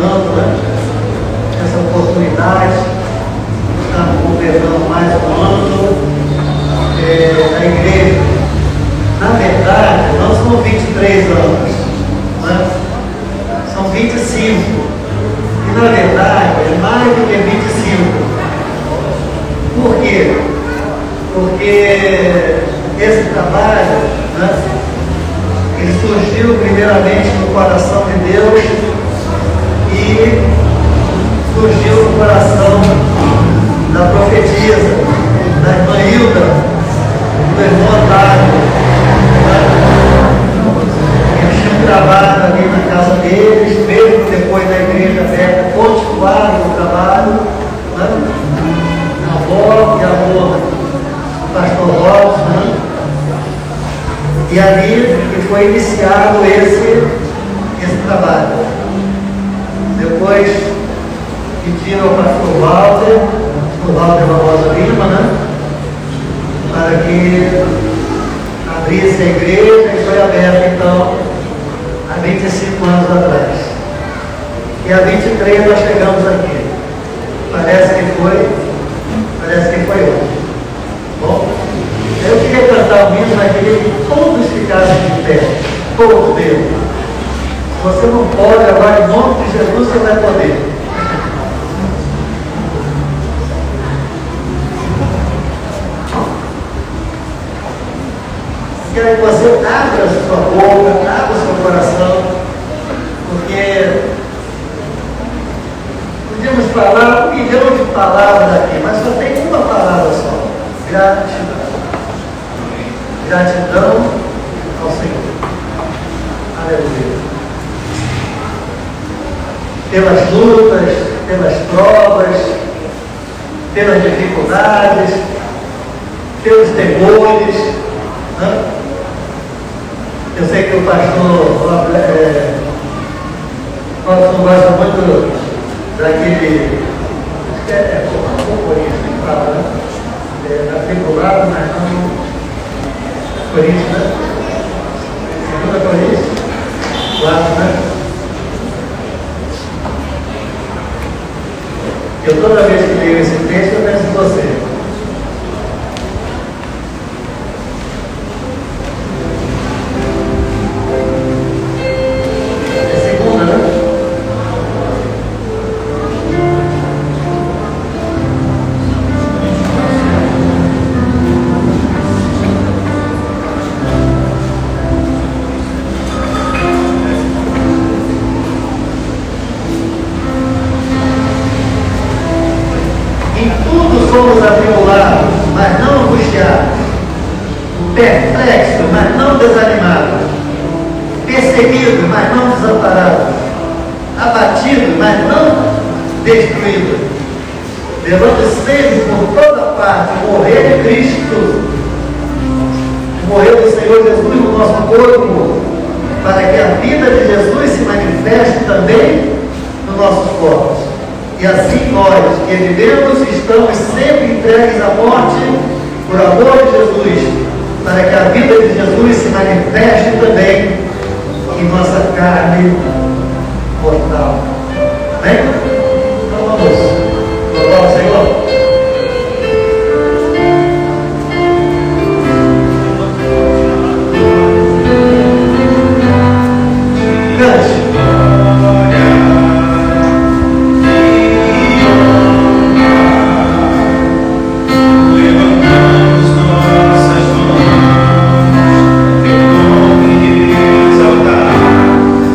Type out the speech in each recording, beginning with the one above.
dando, né, essa oportunidade, estamos completando mais um ano da igreja. Na verdade, não são 23 anos, né? São 25. E na verdade é mais do que 25. Por quê? Porque esse trabalho, né, ele surgiu primeiramente no coração de Deus e surgiu no coração da profetisa, da irmã Hilda, do irmão Otávio. Eles tinham trabalho ali na casa deles, mesmo depois da igreja aberta, continuaram o trabalho, né? A avó e a avó do pastor Robson, né? E ali que foi iniciado esse trabalho. Depois pediram ao pastor Walter Barbosa Lima, né, para que abrisse a igreja, e foi aberta então há 25 anos atrás. E há 23 nós chegamos aqui. Parece que foi hoje. Bom, eu queria cantar um hino, mas queria que todos ficassem de pé, todos deles. Se você não pode, agora em nome de Jesus você vai poder. Quero que você abra a sua boca, abra o seu coração, porque podíamos falar 1 milhão de palavras aqui, mas só tem uma palavra só: gratidão. Gratidão ao Senhor. Aleluia. Pelas lutas, pelas provas, pelas dificuldades, pelos temores, né? Eu sei que o pastor gosta muito daquele, acho que é Corinthians que fala, né? Daquele lado, mas não Corinthians, né? Segunda Corinthians, lado, né? Eu toda vez que leio esse texto eu penso em você. Somos atribulados, mas não angustiados, perplexos, mas não desanimados, perseguidos, mas não desamparados, abatidos, mas não destruídos, levando sempre por toda parte o morrer de Cristo, o morrer do Senhor Jesus no nosso corpo, para que a vida de Jesus se manifeste também nos nossos corpos. E assim nós, que vivemos, estamos sempre entregues à morte por amor de Jesus, para que a vida de Jesus se manifeste também em nossa carne mortal. Amém? Então vamos louvar o Senhor. Cante. Exaltar,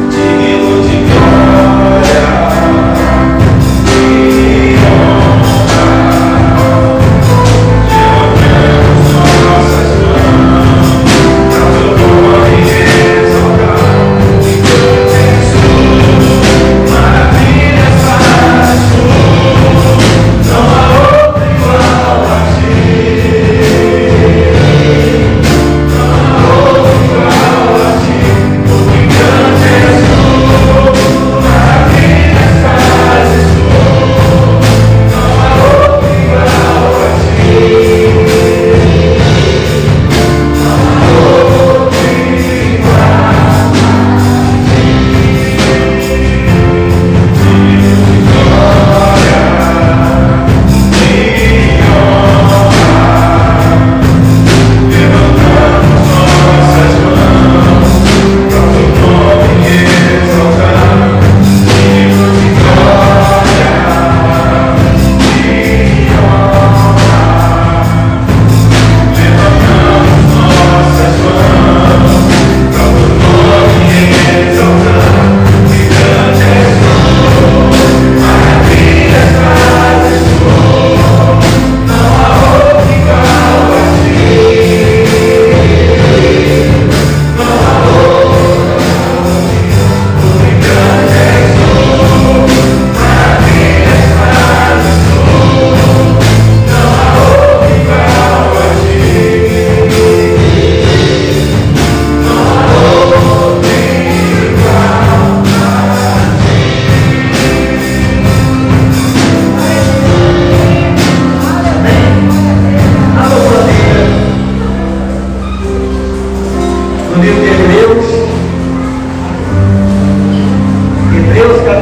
digno de glória.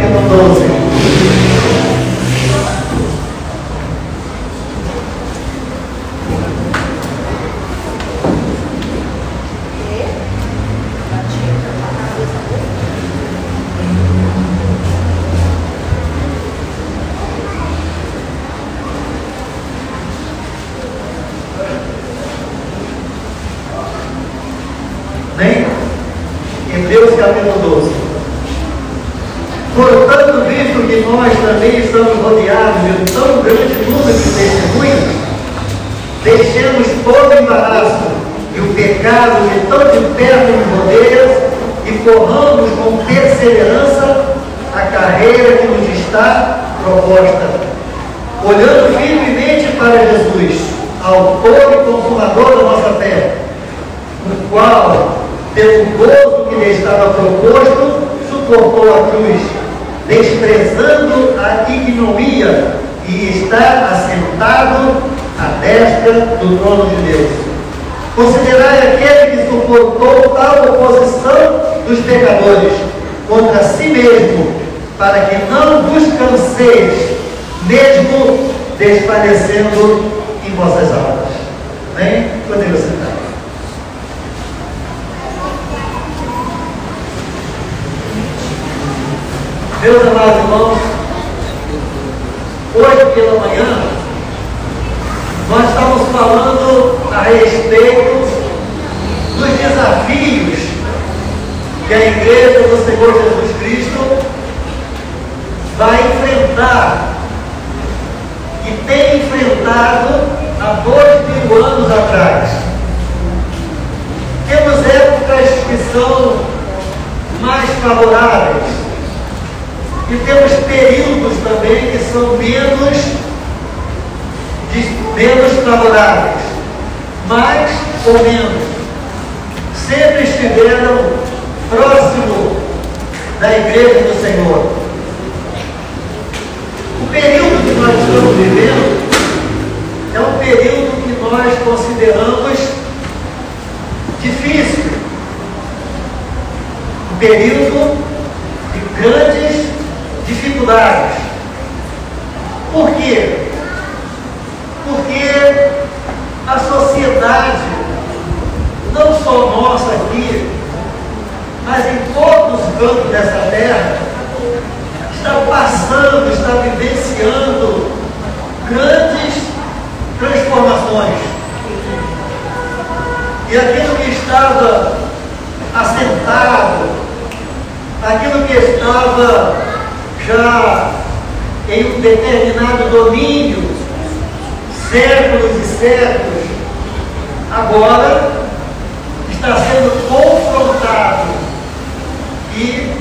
capítulo 12. Bem, Hebreus capítulo 12. Portanto, visto que nós também estamos rodeados de um tão grande número de testemunhas, deixemos todo o embaraço e o pecado que tão de perto nos rodeia e corramos com perseverança a carreira que nos está proposta, olhando firmemente para Jesus, autor e consumador da nossa fé, o qual, pelo gozo que lhe estava proposto, suportou a cruz, desprezando a ignomia, e está assentado à destra do trono de Deus. Considerai aquele que suportou tal oposição dos pecadores contra si mesmo, para que não vos canseis, mesmo desfalecendo em vossas almas. Amém? Podemos sentar. Meus amados irmãos, hoje pela manhã, nós estamos falando a respeito dos desafios que a Igreja do Senhor Jesus Cristo vai enfrentar e tem enfrentado há 2000 anos atrás. Temos épocas que são mais favoráveis e temos períodos também que são menos favoráveis, mais ou menos. Sempre estiveram próximo da Igreja do Senhor. O período que nós estamos vivendo é um período que nós consideramos difícil, um período de grandes dificuldades. Por quê? Porque a sociedade, não só nossa aqui, mas em todos os cantos dessa terra, está passando, está vivenciando grandes transformações. E aquilo que estava assentado, aquilo que estava já em um determinado domínio, séculos e séculos, agora está sendo confrontado, e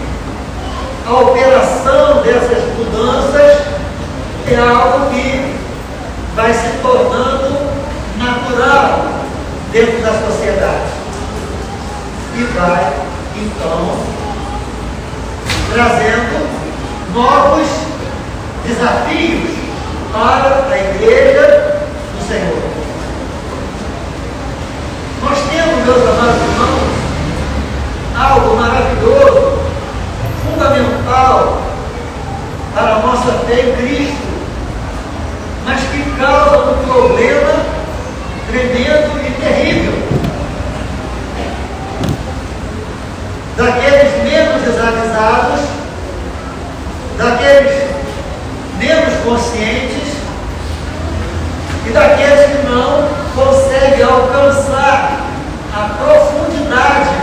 a operação dessas mudanças é algo que vai se tornando natural dentro da sociedade e vai então trazendo novos desafios para a Igreja do Senhor. Nós temos, meus amados irmãos, algo maravilhoso, fundamental para a nossa fé em Cristo, mas que causa um problema tremendo e terrível. Daqueles menos desavisados, daqueles menos conscientes e daqueles que não conseguem alcançar a profundidade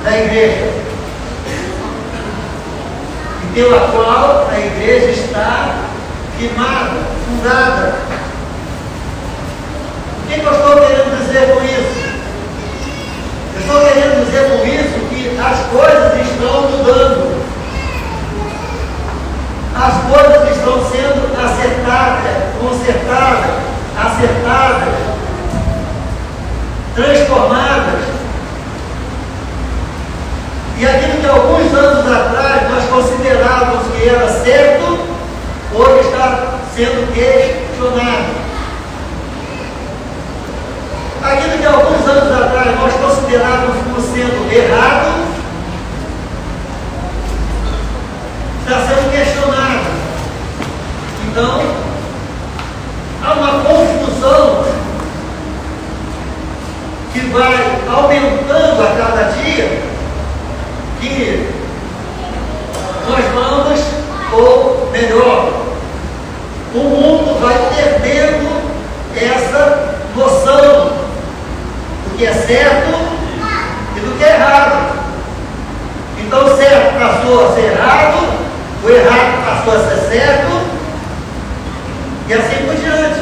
da Igreja, e pela qual a Igreja está firmada, fundada. O que eu estou querendo dizer com isso? Eu estou querendo dizer com isso que as coisas estão mudando. As coisas estão sendo acertadas, transformadas. E aquilo que alguns anos atrás nós considerávamos que era certo, hoje está sendo questionado. Aquilo que alguns anos atrás nós considerávamos como sendo errado, está sendo questionada. Então, há uma confusão que vai aumentando a cada dia, que nós vamos, ou melhor, o mundo vai perdendo essa noção do que é certo e do que é errado. Então o certo passou a ser errado, o errado passou a ser certo, e assim por diante.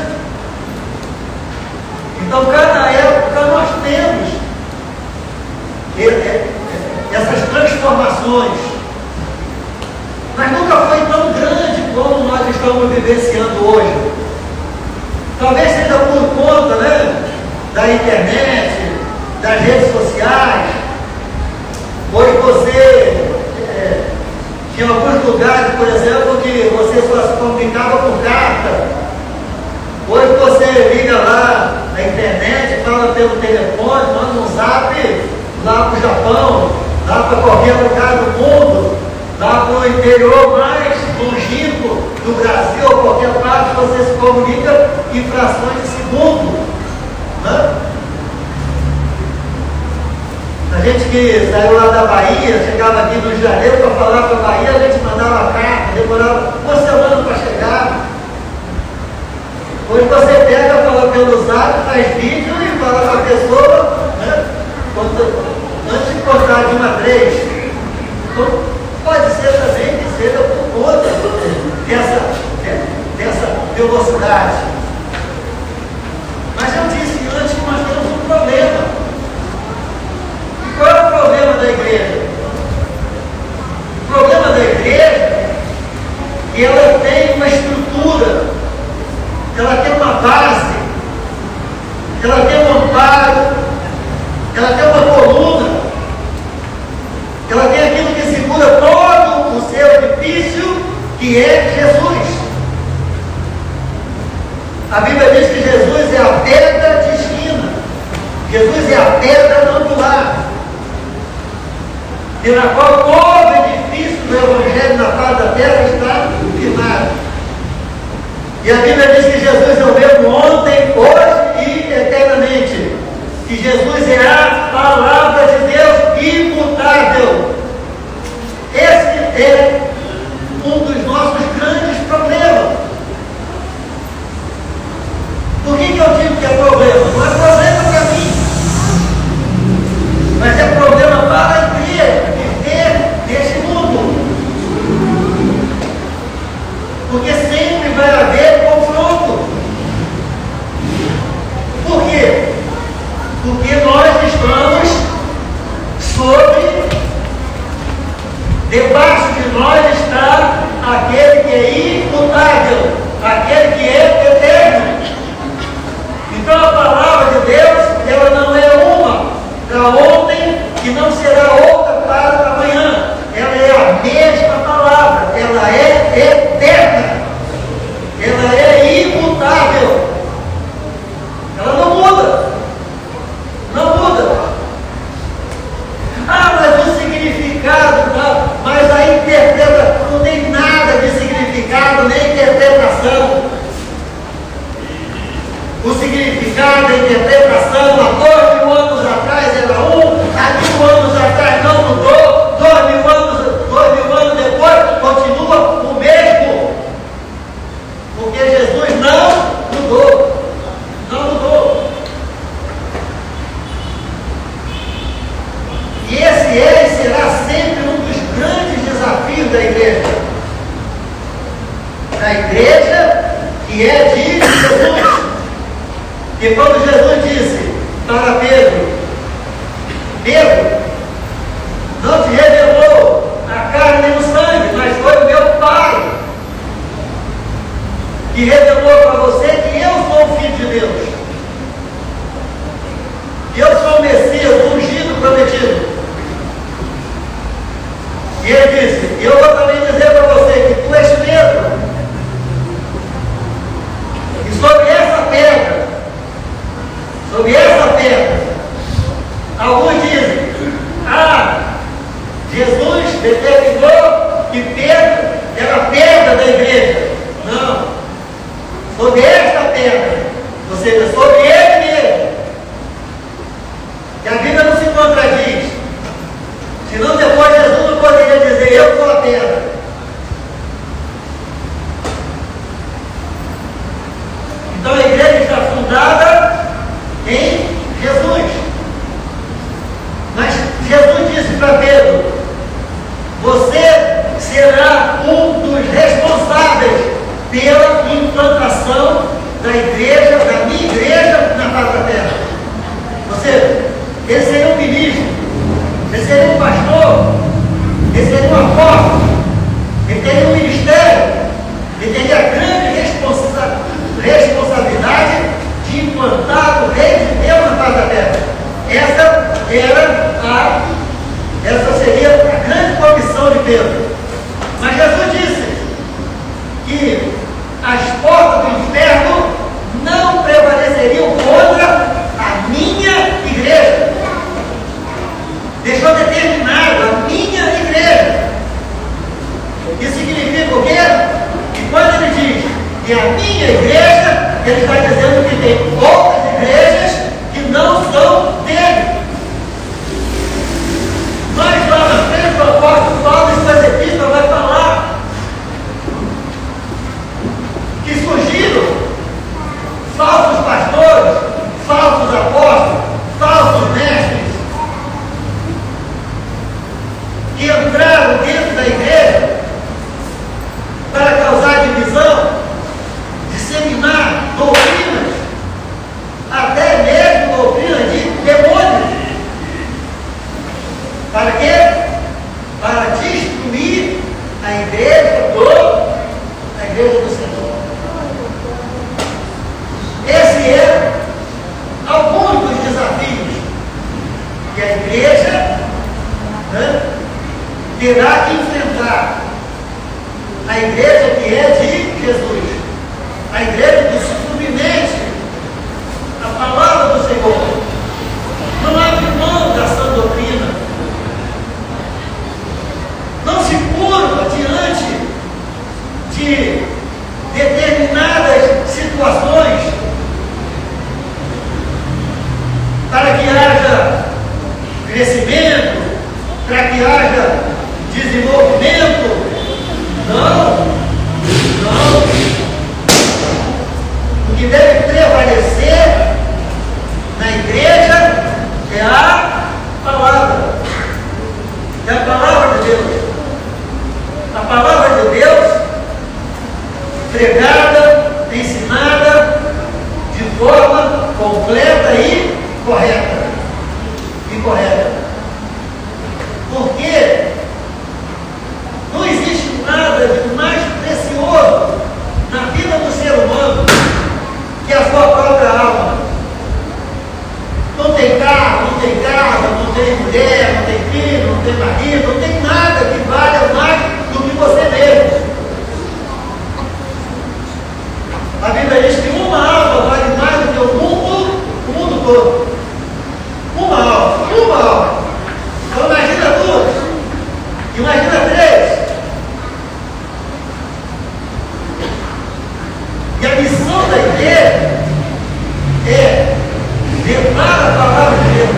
Então cada época nós temos essas transformações. Mas nunca foi tão grande como nós estamos vivenciando hoje. Talvez seja por conta, né, da internet, das redes sociais. Hoje você tinha alguns lugares, por exemplo, que você só se comunicava por carta. Hoje você liga lá na internet, fala pelo telefone, manda um zap lá para o Japão, lá para qualquer lugar do mundo, lá para o interior mais longínquo do Brasil, ou qualquer parte, você se comunica em frações de segundo. Né? A gente que saiu lá da Bahia, chegava aqui no Rio de Janeiro para falar para a Bahia, a gente mandava carta, demorava uma semana para chegar. Hoje você pega, fala pelo zap, faz vídeo e fala com a pessoa, né? Antes de cortar de 1 a 3. Então, pode ser também que seja por conta dessa velocidade. Mas eu disse antes que nós temos um problema. E qual é o problema da igreja? O problema da igreja é que ela tem uma estrutura, ela tem uma base, ela tem um amparo, ela tem uma coluna, ela tem aquilo que segura todo o seu edifício, que é Jesus. A Bíblia diz que Jesus é a pedra de esquina, Jesus é a pedra angular, e na qual todo edifício do Evangelho na face da terra está firmado. E a Bíblia diz que Jesus é o mesmo ontem, hoje e eternamente. Que Jesus é a palavra de Deus imutável. Esse é um dos nossos grandes problemas. Por que eu digo que é problema? Não é problema para mim, mas é problema para a igreja viver neste mundo. Porque sempre vai haver confronto. Por quê? Porque nós estamos debaixo de nós está aquele que é imutável, aquele que é eterno. Então a palavra de Deus, ela não é uma para ontem e não será outra para amanhã. Ela é a mesma palavra, ela é eterna, ela é imutável, ela não muda, não muda. Ah, mas o significado, não, mas a interpretação, não tem nada de significado nem interpretação. O significado, a interpretação, há 2.000 anos atrás era há 1.000 anos atrás não mudou, 2.000 anos depois continua o mesmo. Porque Jesus não mudou. Não mudou. E esse é e será sempre um dos grandes desafios da igreja. Da igreja que é de Jesus. E quando Jesus disse para Pedro, Pedro, não te revelou a carne nem o sangue, mas foi o meu Pai que revelou para você que eu sou o Filho de Deus, que eu sou o Messias, o ungido prometido. E ele disse, eu vou também dizer para você que tu és Pedro, e sobre essa pedra, alguns dizem, Jesus determinou que Pedro será um dos responsáveis pela implantação da igreja, da minha igreja, na face da terra. Ou seja, ele seria um ministro, ele seria um pastor, ele seria um apóstolo, ele teria um ministério, ele teria a grande responsabilidade de implantar o reino de Deus na face da terra. Essa seria a grande comissão de Pedro. Mas Jesus disse que as portas do inferno não prevaleceriam contra a minha igreja. Deixou determinado a minha igreja. Isso significa o quê? Que quando ele diz que a minha igreja, ele está dizendo que tem outras igrejas que não são dele. Mas lá na frente, o apóstolo Paulo, em suas epístolas, vai falar que surgiram falsos pastores, falsos apóstolos, falsos mestres, que entraram dentro da igreja para causar divisão, disseminar doutrinas, até mesmo doutrina de demônios. Para quê? Para destruir a igreja do Senhor. Esse é alguns dos desafios que a igreja terá que enfrentar. A igreja que é de Jesus, a igreja que se submete à palavra do Senhor, não abre mão da sã doutrina, não se curva diante de determinadas situações para que haja crescimento, para que haja desenvolvimento. Não. O que deve prevalecer na igreja é a palavra. É a palavra de Deus. A palavra de Deus pregada, ensinada de forma completa e correta. Porque não existe nada de mais precioso na vida do ser humano que a sua própria alma. Não tem carro, não tem casa, não tem mulher, não tem filho, não tem marido, não tem nada que valha mais do que você mesmo. A Bíblia diz que uma alma vale mais do que o mundo todo. Uma alma. Então imagina duas, imagina três. E a missão da igreja é levar a palavra de Deus,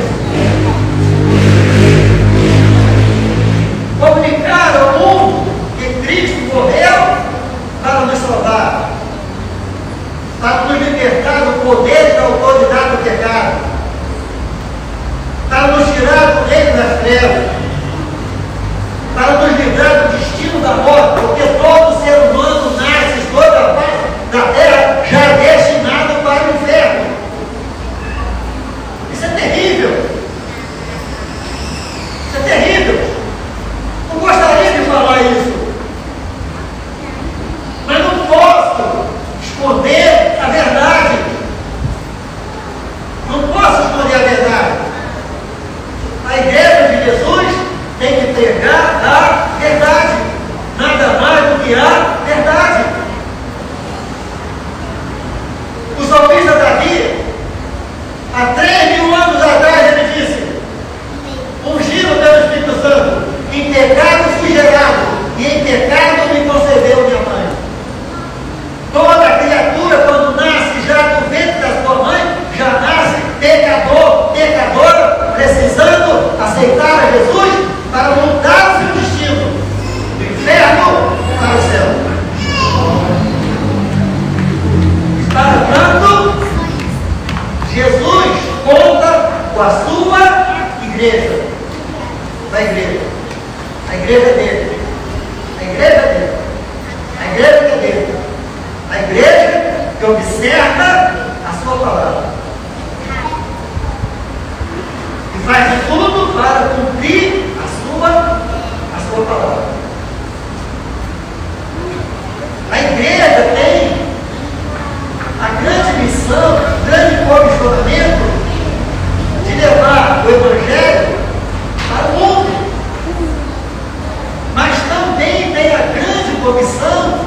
comissão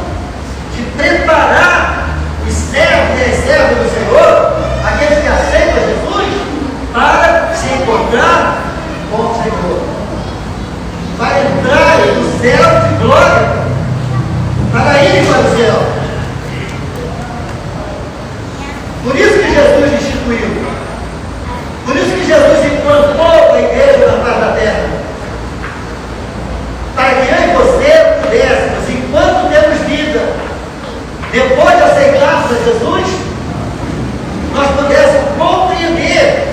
de preparar os servos e as servas do Senhor, aqueles que aceitam Jesus, para se encontrar com o Senhor, para entrarem no céu de glória, para irem para o céu. Por isso que Jesus instituiu, por isso que Jesus implantou a igreja na face da terra, para que eu e você pudéssemos, enquanto temos vida, depois de aceitarmos a Jesus, nós pudéssemos compreender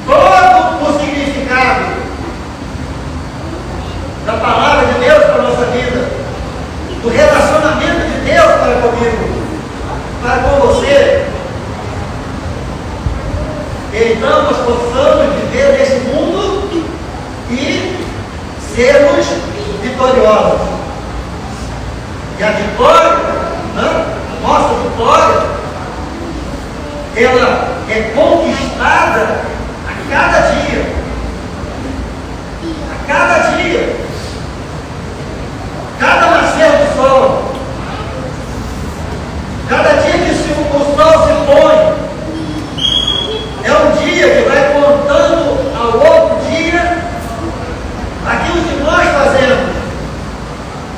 todo o significado da palavra de Deus para a nossa vida, do relacionamento de Deus para comigo, para com você. Então nós possamos viver nesse mundo e sermos vitoriosos. E a vitória, nossa vitória, ela é conquistada a cada dia. A cada dia. Cada nascer do sol. Cada dia que o sol se põe. É um dia que vai contando ao outro dia aquilo que nós fazemos,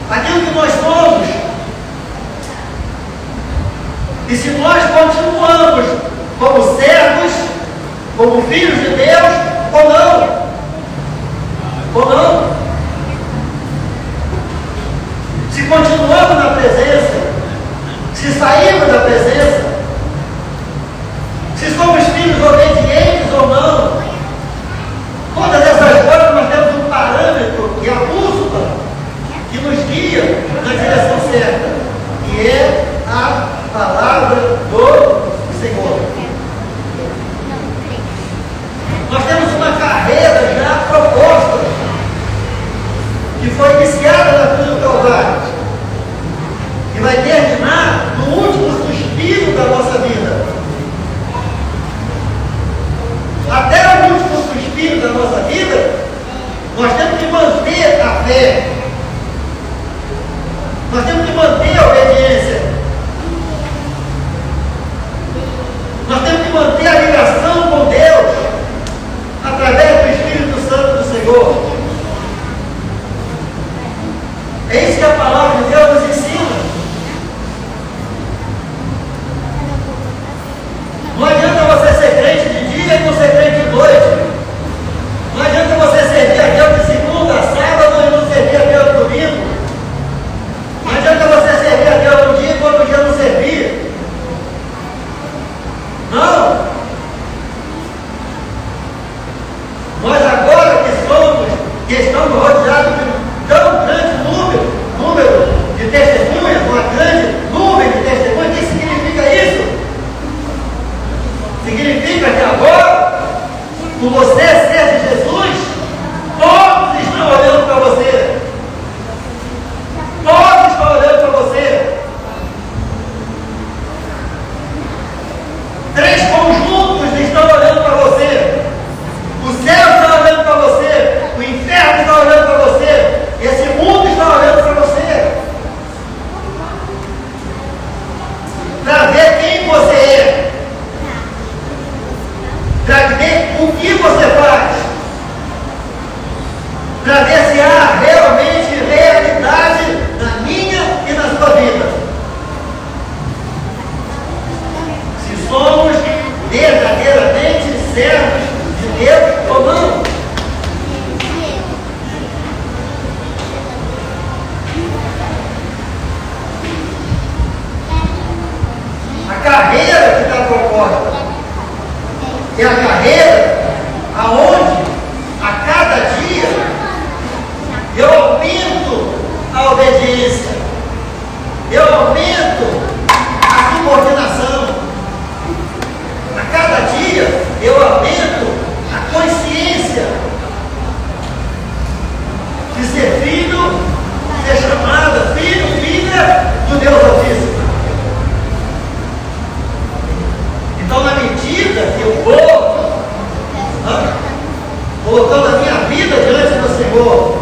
aquilo que nós somos. E se nós continuamos como servos, como filhos de Deus, ou não? Ou não? Se continuamos na presença, se saímos da presença, se somos filhos obedientes ou não, todas essas coisas nós temos um parâmetro e a bússola que nos guia na direção certa, que é a palavra do Senhor. Nós temos uma carreira já proposta, que foi iniciada na cruz do Calvário, e vai terminar no último suspiro da nossa vida. Até o último suspiro da nossa vida, nós temos que manter a fé, nós temos que manter a obediência, nós temos que manter a ligação com Deus através do Espírito Santo do Senhor. É isso que a palavra de Deus nos ensina. Não adianta você ser crente de dia e não ser crente de noite. Não adianta você servir a Deus de segunda a sábado e não servir a Deus no domingo. Não adianta você servir a Deus no dia e no outro dia não servir. Não. Nós agora que estamos rodeados de um tão grande número de testemunhas, uma grande nuvem de testemunhas, o que significa isso? Significa que agora, por você ser de Jesus, todos estão olhando para você. Todos estão olhando para você. 3 conjuntos estão olhando para você. O céu está olhando para você. O inferno está olhando para você. Esse mundo está olhando para você. Para ver quem você é. Para ver o que você faz. Para ver se há realmente realidade na minha e na sua vida. Se somos verdadeiramente servos de Deus ou não. A carreira que está proposta é a carreira aonde a cada dia eu aumento a obediência, eu aumento a subordinação. A cada dia eu aumento a consciência de ser filho, ser chamada filho, filha do Deus Altíssimo. Então, na medida que eu vou colocando a minha vida diante do Senhor,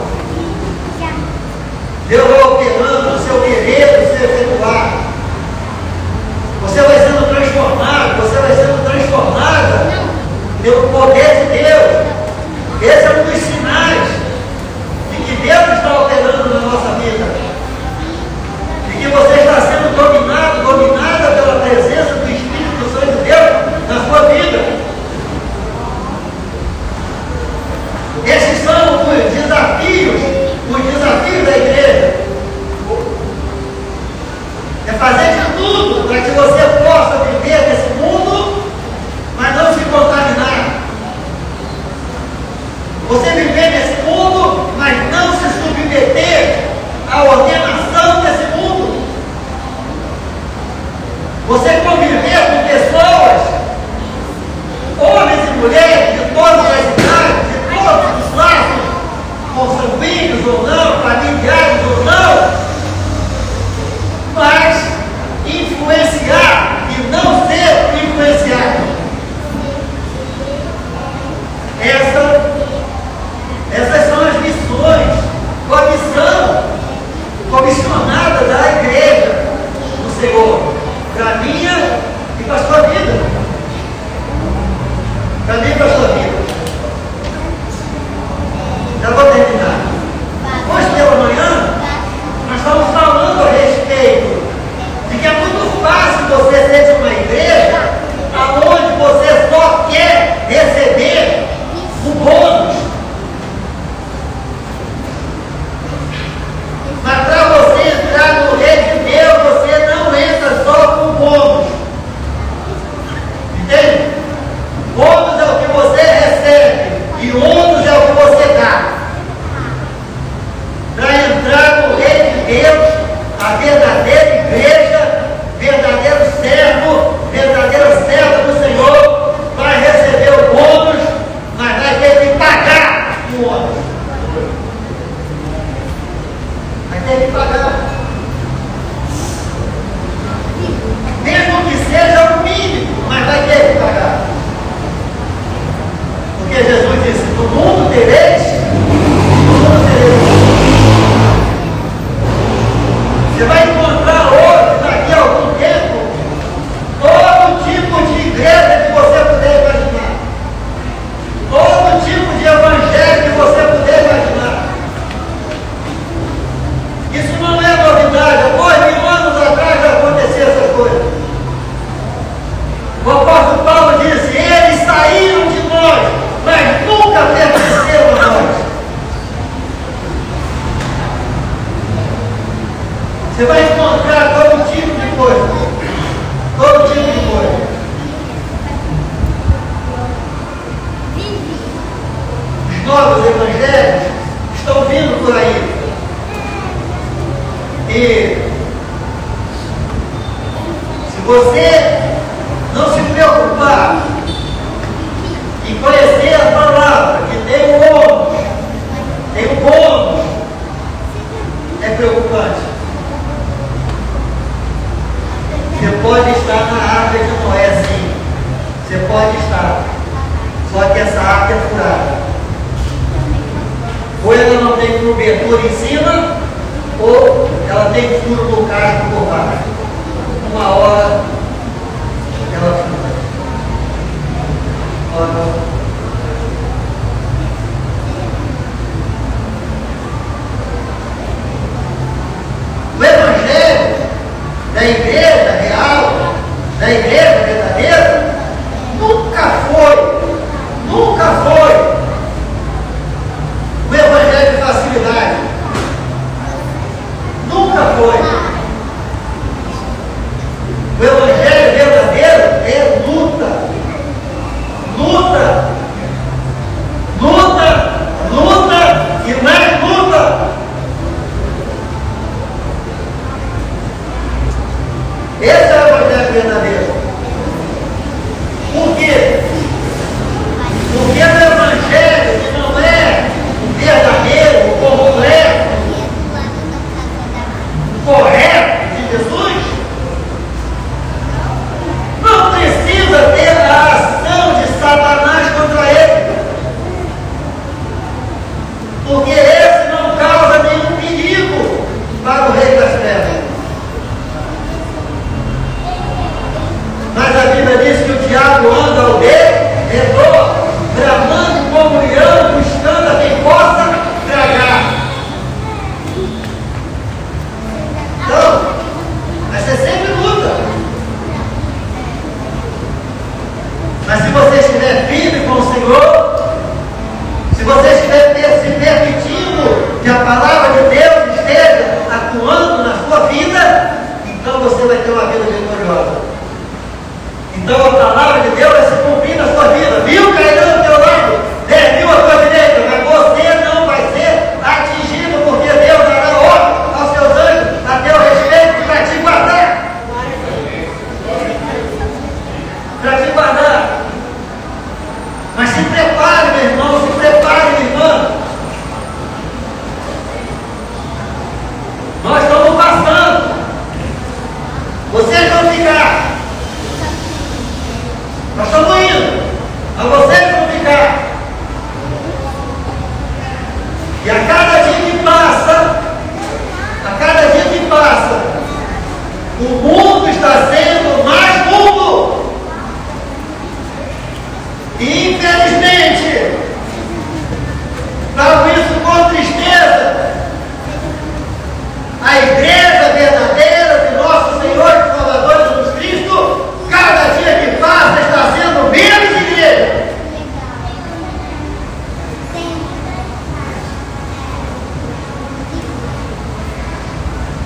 Deus, a verdadeira igreja, verdadeiro servo, verdadeira serva do Senhor, vai receber o bônus, mas vai ter que pagar o ônus. Vai ter que pagar. Mesmo que seja o mínimo, mas vai ter que pagar. Porque Jesus disse: no mundo tereis. Você vai encontrar hoje, daqui a algum tempo, todo tipo de igreja que você puder imaginar. Todo tipo de evangelho que você puder imaginar. Isso não é novidade. Há 2000 anos atrás já aconteceu essas coisas. O apóstolo Paulo disse: eles saíram de nós, mas nunca pertenceram a nós. Você vai encontrar todo tipo de coisa. Todo tipo de coisa. Os novos evangelhos estão vindo por aí. E se você não se preocupar em conhecer a palavra, que tem o ônus, tem o bônus, é preocupante. Você pode estar na arca de Noé, sim. Você pode estar. Só que essa arca é furada. Ou ela não tem cobertura em cima, ou ela tem furo no casco por baixo. Uma hora ela fura. O Evangelho da igreja real, da igreja verdadeira, nunca foi o evangelho de facilidade. Nunca foi. O evangelho verdadeiro é luta. Luta. Luta. Luta e mais luta. Esse é o evangelho verdadeiro. Por quê? Porque o evangelho que não é verdadeiro, completo, correto de Jesus, não precisa ter a ação de Satanás contra ele. Porque esse não causa nenhum perigo para o rei das trevas. Mas a Bíblia diz que o diabo anda ao redor, bramando como leão, buscando a quem possa tragar. Então, vai ser sempre luta. Mas se você estiver firme com o Senhor, se você estiver se permitindo que a palavra de Deus esteja atuando na sua vida, então você vai ter uma vida vitoriosa. Então a palavra de Deus vai se cumprir na sua vida. Viu cairão do teu lado? 10.000 à tua direita, mas você não vai ser atingido, porque Deus dará ordem aos seus anjos a teu respeito para te guardar. Para te guardar. Mas se prepare, meu irmão, se prepare, minha irmã. Nós estamos passando. Vocês vão ficar. Nós estamos indo, mas vocês vão ficar. E a cada dia que passa, o mundo está sendo mais mundo. E infelizmente, falo isso com tristeza, a igreja verdadeira de nosso Senhor e Salvador Jesus Cristo, cada dia que passa está sendo menos igreja.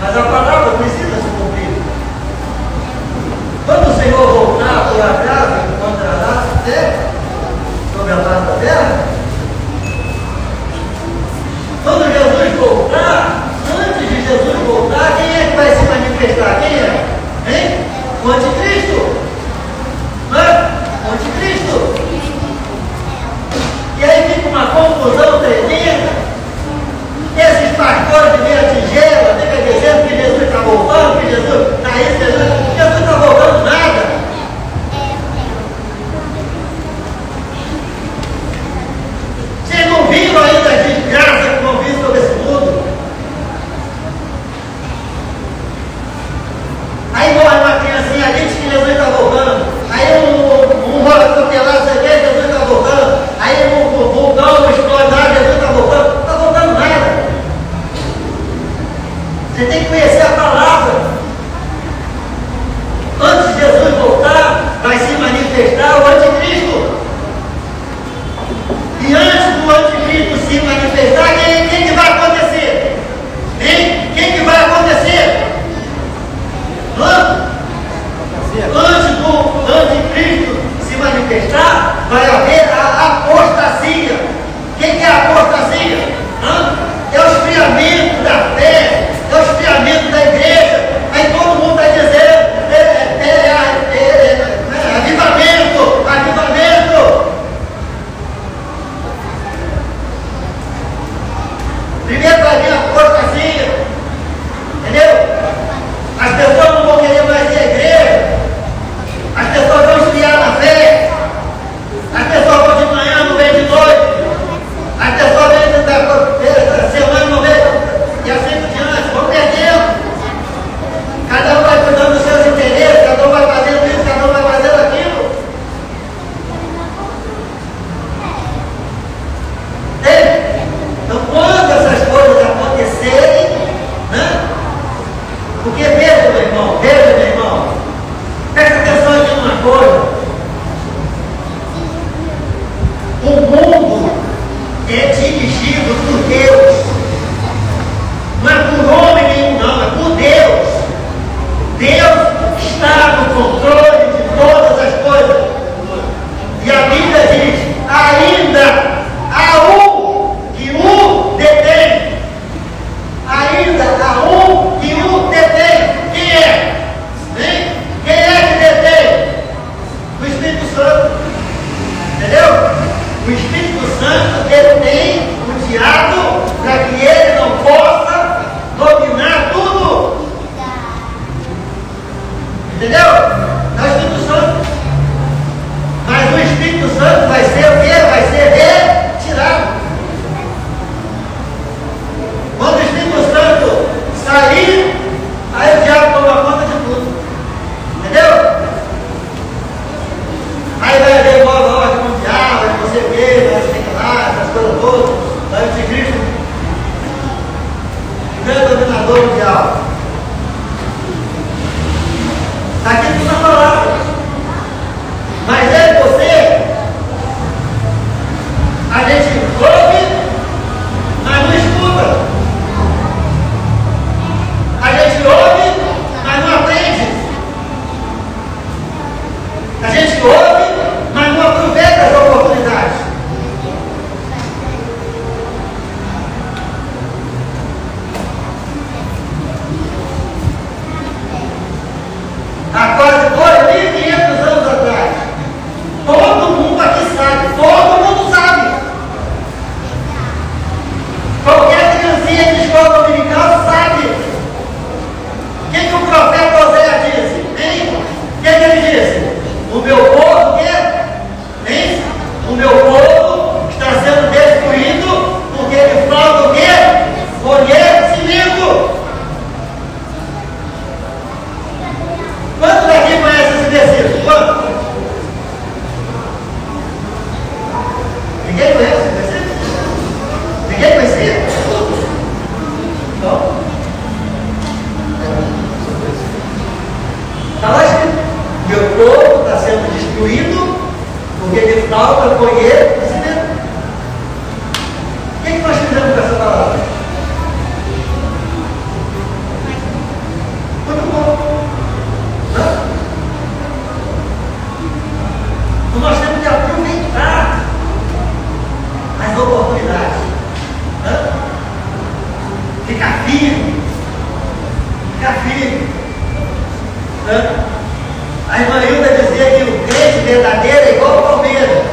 Mas a palavra precisa se cumprir. Quando o Senhor voltar, por acaso encontrará terra sobre a face da terra? Quando Jesus voltar, antes de Jesus voltar, Você tem que conhecer a palavra. Antes de Jesus voltar, vai se manifestar o anticristo. E antes do anticristo se manifestar, quem que vai acontecer? Hein? Quem que vai acontecer? Antes do anticristo se manifestar, vai haver a apostasia. O que é a apostasia? É o esfriamento da fé, é o esfriamento da igreja. Aí todo mundo está dizendo avivamento, avivamento. Primeiro vai vir a apostasia, entendeu? As pessoas não vão querer mais ir à igreja, as pessoas vão esfriar na fé, as pessoas vão de manhã, não vem de noite, as pessoas vêm da semana, não vem, e assim por diante, vão perdendo. Cada um vai cuidando dos seus interesses, cada um vai fazendo isso, cada um vai fazendo aquilo. Então, quando essas coisas acontecerem, né? Porque veja, meu irmão, presta atenção aqui numa coisa. O mundo é dirigido por Deus, não é por homem nenhum, não, é por Deus. Deus está no controle de todas as coisas. E a Bíblia diz: ainda há um que o detém. Ainda há um que o detém. Quem é? Hein? Quem é que detém? O Espírito Santo. Entendeu? O Espírito Santo detém o diabo para que ele não possa dominar tudo. Entendeu? É o Espírito Santo. Mas o Espírito Santo vai ser o quê? Vai ser retirado. Quando o Espírito Santo sair, aí o diabo toma conta de tudo. Entendeu? Aí vai haver nova ordem mundial, vai você ver, vai se lá, essas coisas todas, vai o anticristo, o grande dominador mundial. Está aqui tudo na palavra. Mas eu e você, a gente ouve, mas não escuta. A gente ouve, mas não aprende. A gente ouve, mas não aproveita as oportunidades. Há quase 2.500 anos atrás, todo mundo aqui sabe, todo mundo sabe. Qualquer criancinha de escola dominical sabe. O que o profeta Oséias disse? Hein? O que ele disse? O meu povo, o quê? Hein? O meu povo está sendo destruído porque ele falta o quê? Conhecimento. Quantos daqui conhecem esse versículo? Quantos? Ninguém conhece esse versículo? Ninguém conhecia? Então, está lá escrito: meu povo está sendo destruído porque lhe falta conhecimento. O que nós fizemos com essa palavra? Muito bom. Então nós temos que aproveitar as oportunidades. Ficar firme. Ficar firme. A irmã Hilda dizia que o crente verdadeiro é igual ao Palmeiras.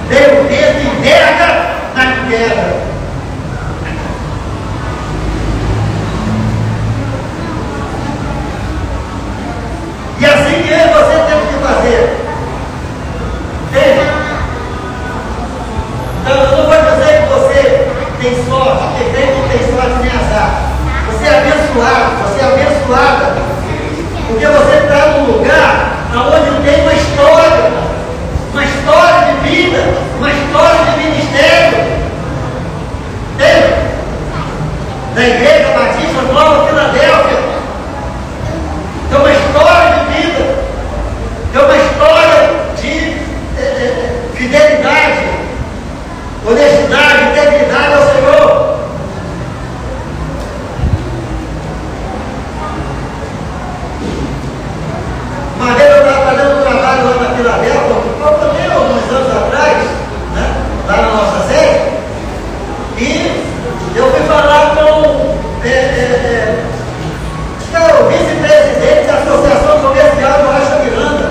Vem o vento e verga na terra. E assim que eu e você temos que fazer. Veja. Então eu não vou dizer que você tem sorte, porque crente não tem sorte nem azar. Você é abençoado, você é abençoada. Porque você está num lugar onde tem uma história de vida, uma história de ministério. Entende? Da Igreja Batista Batista Nova Filadélfia. Tem uma história de vida, tem uma história de fidelidade, honestidade, integridade ao Senhor. Uma vez eu estava fazendo um trabalho lá na Filadélfia, também alguns anos atrás, né, lá na nossa sede, e eu fui falar com o vice-presidente da Associação Comercial do Rocha Miranda.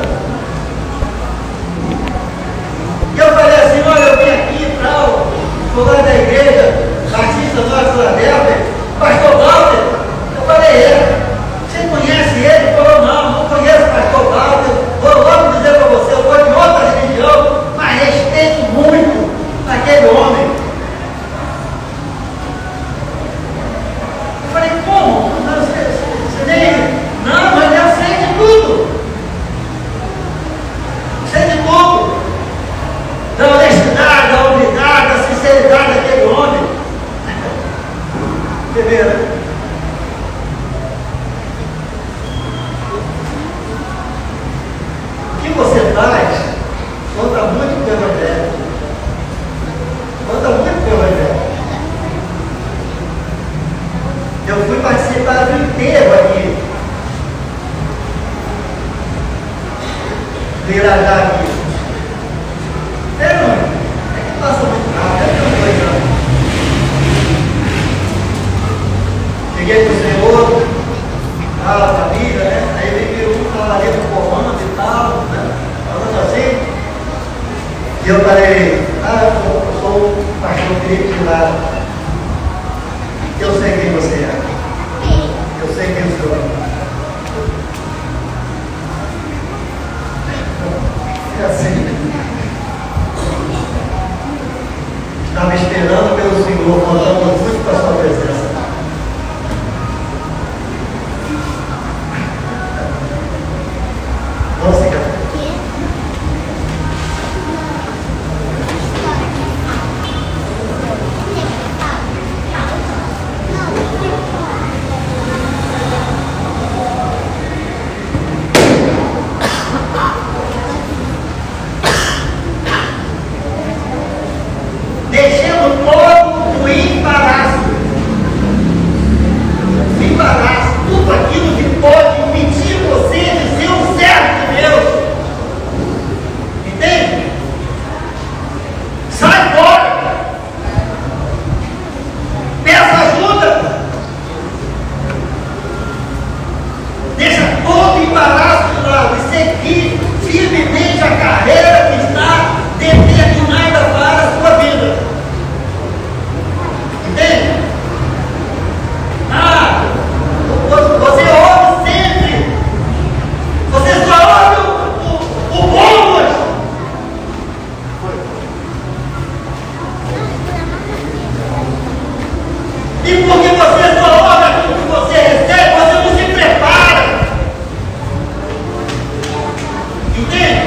E eu falei assim, olha, eu vim aqui e tal, estou lá da igreja Batista Nova Filadélfia, pastor Walter. Eu falei, você conhece ele? Ele falou, não conheço o pastor Walter. Vou logo dizer para você, eu vou de outra religião, mas respeito muito aquele homem. Eu falei, como? Você nem... Não, mas eu sei de tudo. Sei de tudo. Da honestidade, da humildade, da sinceridade daquele homem. Você vê, né? O que você faz conta muito pelo Evangelho. Conta muito pelo Evangelho. Eu fui participar do enterro aqui. Do Irajá aqui. É que passa muito rápido, não foi não. Cheguei com o Senhor, a família, né? Aí veio um falar ali do comando e tal, né? Falando assim. E eu falei, eu sou o pastor Felipe de lá. Eu sei quem você é. Eu sei quem o senhor é. É assim. Estava esperando pelo Senhor, contando muito para a sua presença. Vamos ficar. Deixando todo o embaraço, tudo aquilo que pode impedir você de ser um servo de Deus. Entende? Sai fora. Peça ajuda. Deixa todo o embaraço de lado e seguir firmemente a carreira que está determinada para a sua vida. Entende? Você ouve sempre. Você só ouve o bom hoje. E porque você só ouve aquilo que você recebe, você não se prepara. Entende?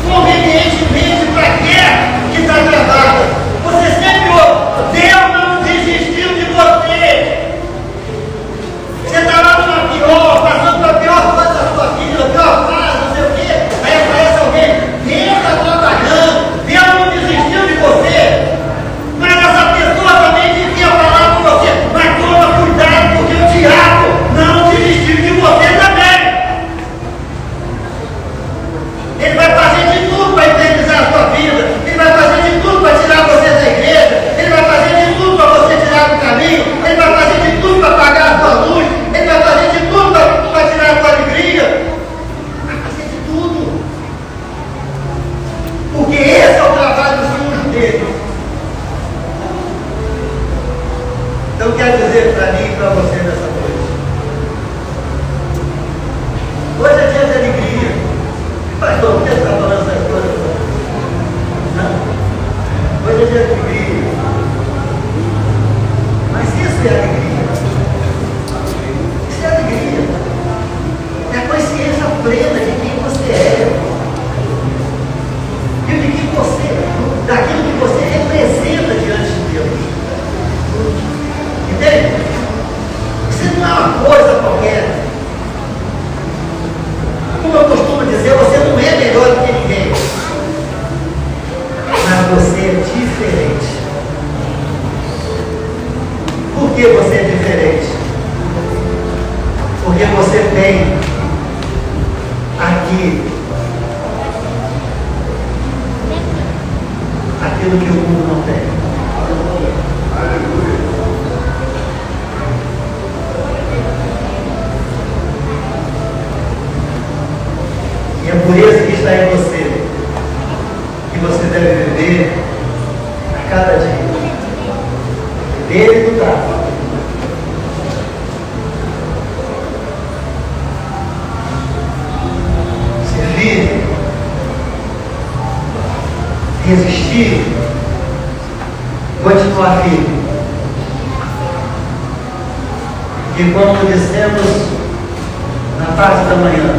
Convenientemente para quê? não é uma coisa qualquer. Como eu costumo dizer, você não é melhor do que ninguém. Mas você é diferente. Por que você é diferente? Porque você tem aqui aquilo que o mundo não tem. E é por isso que está em você, que você deve viver a cada dia. Dele do trabalho. Servir, resistir, continuar firme. E como dissemos na parte da manhã,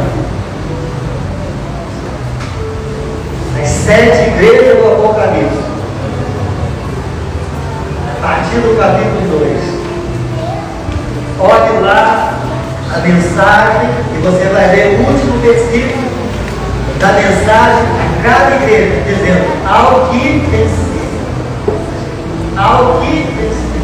as 7 igrejas do Apocalipse, a partir do capítulo 2, olhe lá a mensagem e você vai ler o último versículo da mensagem a cada igreja, dizendo: ao que vencer. Ao que vencer.